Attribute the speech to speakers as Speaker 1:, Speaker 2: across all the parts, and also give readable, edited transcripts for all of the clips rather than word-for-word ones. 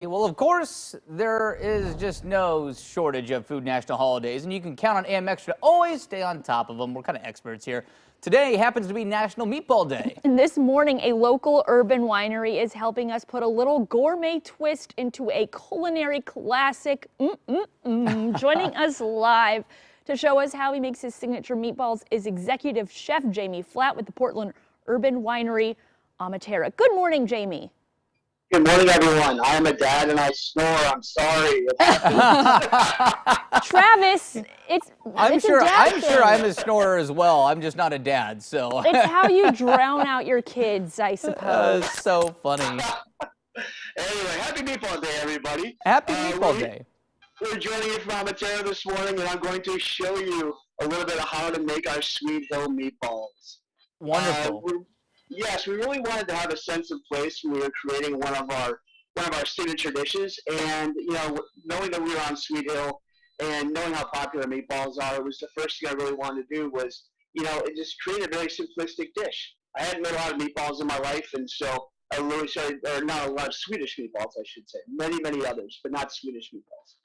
Speaker 1: Well, of course, there is just no shortage of food national holidays, and you can count on AMX to always stay on top of them. We're kind of experts here. Today happens to be National Meatball Day.
Speaker 2: And this morning, a local urban winery is helping us put a little gourmet twist into a culinary classic. Joining us live to show us how he makes his signature meatballs is executive chef Jami Flatt with the Portland urban winery Amaterra. Good morning, Jami.
Speaker 3: Good morning, everyone. I am a dad and I snore. I'm sorry.
Speaker 2: Travis,
Speaker 1: I'm
Speaker 2: it's
Speaker 1: sure
Speaker 2: a dad thing.
Speaker 1: I'm a snorer as well. I'm just not a dad, so.
Speaker 2: It's how you drown out your kids, I suppose.
Speaker 1: So funny.
Speaker 3: Anyway, happy Meatball Day, everybody.
Speaker 1: Happy Meatball Day.
Speaker 3: We're joining you from Amaterra this morning, and I'm going to show you a little bit of how to make our Sweet Hill meatballs.
Speaker 1: Wonderful.
Speaker 3: Yes, we really wanted to have a sense of place when we were creating one of our signature dishes, and knowing that we were on Sweet Hill and knowing how popular meatballs are, it was the first thing I really wanted to do was just create a very simplistic dish. I hadn't made a lot of meatballs in my life, and so I really started, or not a lot of Swedish meatballs, I should say, many others, but not Swedish meatballs.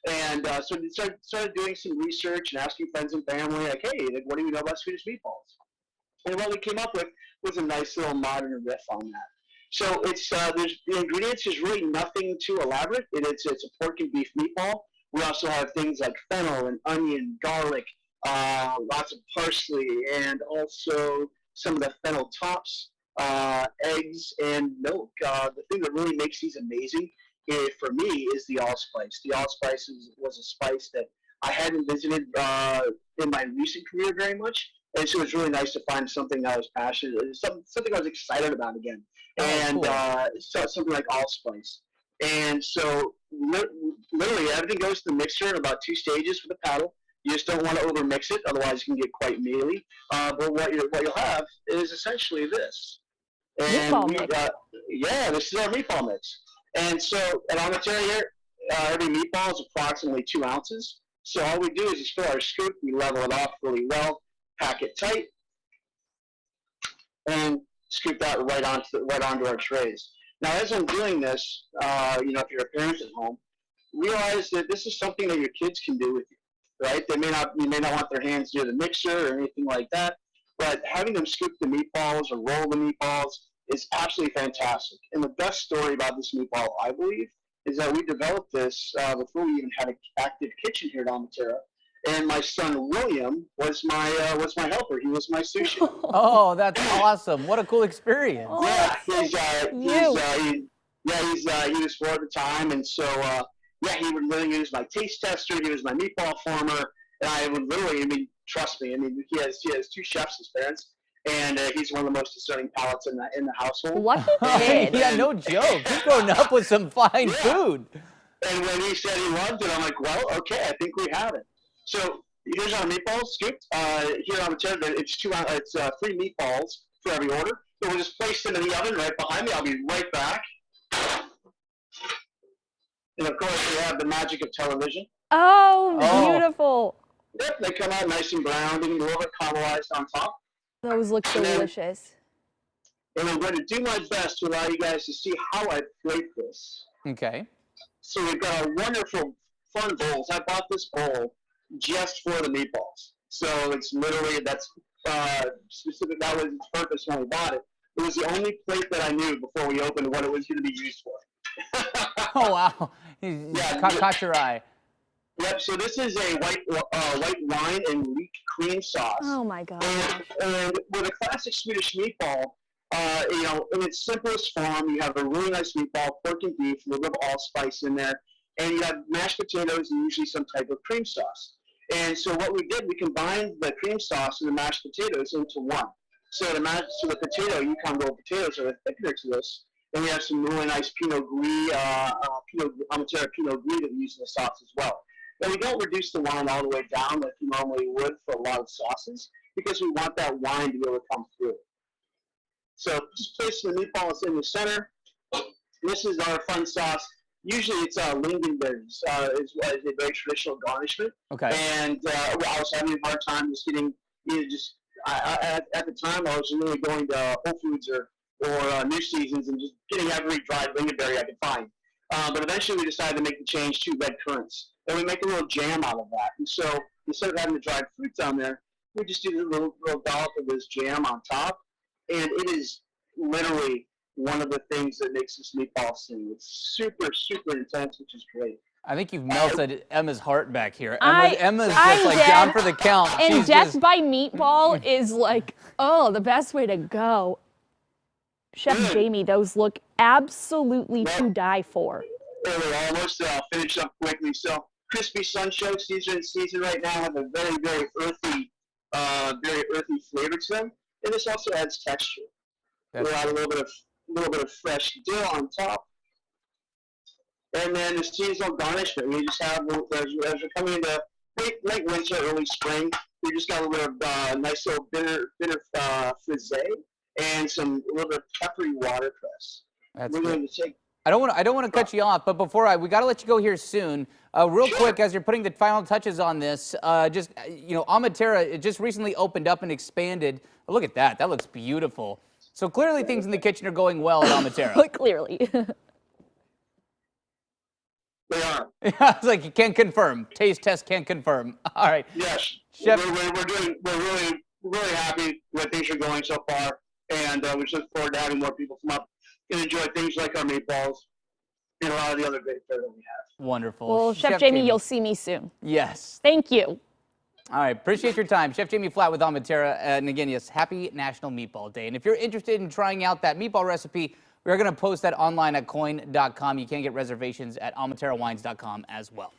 Speaker 3: And so I started doing some research and asking friends and family, like, hey, what do you know about Swedish meatballs? And what we came up with was a nice little modern riff on that. So it's the ingredients is really nothing too elaborate. It's a pork and beef meatball. We also have things like fennel and onion, garlic, lots of parsley, and also some of the fennel tops, eggs, and milk. The thing that really makes these amazing, for me, is the allspice. The allspice was a spice that I hadn't visited in my recent career very much. And so it was really nice to find something I was passionate, something I was excited about again, and so something like allspice. And so literally everything goes to the mixer in about 2 stages with a paddle. You just don't want to overmix it, otherwise it can get quite mealy. But what you'll have is essentially this. And
Speaker 2: meatball mix.
Speaker 3: This is our meatball mix. And so at Amaterra here, every meatball is approximately 2 ounces. So all we do is just fill our scoop, we level it off really well, pack it tight, and scoop that right onto our trays. Now, as I'm doing this, if you're a parent at home, realize that this is something that your kids can do with you, right? You may not want their hands near the mixer or anything like that, but having them scoop the meatballs or roll the meatballs is absolutely fantastic. And the best story about this meatball, I believe, is that we developed this before we even had an active kitchen here at Amaterra. And my son William was my helper. He was my sous chef.
Speaker 1: Oh, that's awesome! What a cool experience.
Speaker 2: Oh,
Speaker 3: he was 4 at the time, and so he would literally use my taste tester. He was my meatball former, and I would literally, trust me. He has 2 chefs as parents, and he's one of the most discerning palates in the household.
Speaker 2: Lucky kid.
Speaker 1: Yeah, no joke. He's grown up with some fine food.
Speaker 3: And when he said he loved it, I'm like, well, okay, I think we have it. So here's our meatballs scooped. Here on the chair, it's 3 meatballs for every order. So we'll just place them in the oven right behind me. I'll be right back. And of course, we have the magic of television.
Speaker 2: Oh, beautiful.
Speaker 3: Yep, they come out nice and brown, and a little bit caramelized on top.
Speaker 2: Those look delicious.
Speaker 3: And I'm going to do my best to allow you guys to see how I plate this.
Speaker 1: Okay.
Speaker 3: So we've got our wonderful fun bowls. I bought this bowl just for the meatballs. So it's literally, that's specific, that was its purpose when we bought it. It was the only plate that I knew before we opened what it was going to be used for.
Speaker 1: Oh, wow. Caught your eye.
Speaker 3: Yep, so this is a white wine and leek cream sauce.
Speaker 2: Oh my God.
Speaker 3: And with a classic Swedish meatball, in its simplest form, you have a really nice meatball, pork and beef, a little bit of allspice in there, and you have mashed potatoes and usually some type of cream sauce. And so what we did, we combined the cream sauce and the mashed potatoes into one. So the potato, Yukon Gold potatoes are the thickener to this. And we have some really nice Pinot Gris, Amaterra Pinot Gris that we use in the sauce as well. But we don't reduce the wine all the way down like you normally would for a lot of sauces because we want that wine to be able to come through. So just place the meatballs in the center. This is our fun sauce. Usually it's lingonberries is a very traditional garnishment.
Speaker 1: Okay.
Speaker 3: And I was having a hard time just getting, at the time I was really going to Whole Foods or New Seasons and just getting every dried lingonberry I could find. But eventually we decided to make the change to red currants. And we make a little jam out of that. And so instead of having the dried fruit down there, we just do a little dollop of this jam on top. And it is literally one of the things that makes this meatball sing. It's super, super intense, which is great.
Speaker 1: I think you've melted Emma's heart back here.
Speaker 2: I'm
Speaker 1: Emma's just like
Speaker 2: dead.
Speaker 1: down for the count.
Speaker 2: And
Speaker 1: She's
Speaker 2: death
Speaker 1: just...
Speaker 2: by meatball is like, oh, the best way to go. Chef Jami, those look absolutely to die for.
Speaker 3: We're almost finished up quickly. So crispy sunshokes, these are in season right now, have a very, very earthy flavor to them. And this also adds texture. We'll add a little bit of fresh dill on top. And then the seasonal garnishment. We just have, as we're coming into late winter, early spring, we just got a little bit of nice little bitter frisee and a little bit of peppery watercress.
Speaker 1: That's
Speaker 3: we're going to take.
Speaker 1: I don't want to cut you off, but we got to let you go here soon. Real quick, as you're putting the final touches on this, Amaterra, it just recently opened up and expanded. Oh, look at that. That looks beautiful. So clearly things in the kitchen are going well at Amaterra.
Speaker 2: Clearly.
Speaker 3: They are.
Speaker 1: It's like you can't confirm. Taste test can't confirm. All right.
Speaker 3: Yes.
Speaker 1: Chef,
Speaker 3: we're really happy where things are going so far, and we just look forward to having more people come up and enjoy things like our meatballs and a lot of the other great fare that we have.
Speaker 1: wonderful.
Speaker 2: Well, Chef Jami, you'll see me soon.
Speaker 1: Yes.
Speaker 2: Thank you.
Speaker 1: All right, appreciate your time. Chef Jami Flatt with Amaterra. And again, yes, happy National Meatball Day. And if you're interested in trying out that meatball recipe, we're going to post that online at coin.com. You can get reservations at amaterrawines.com as well.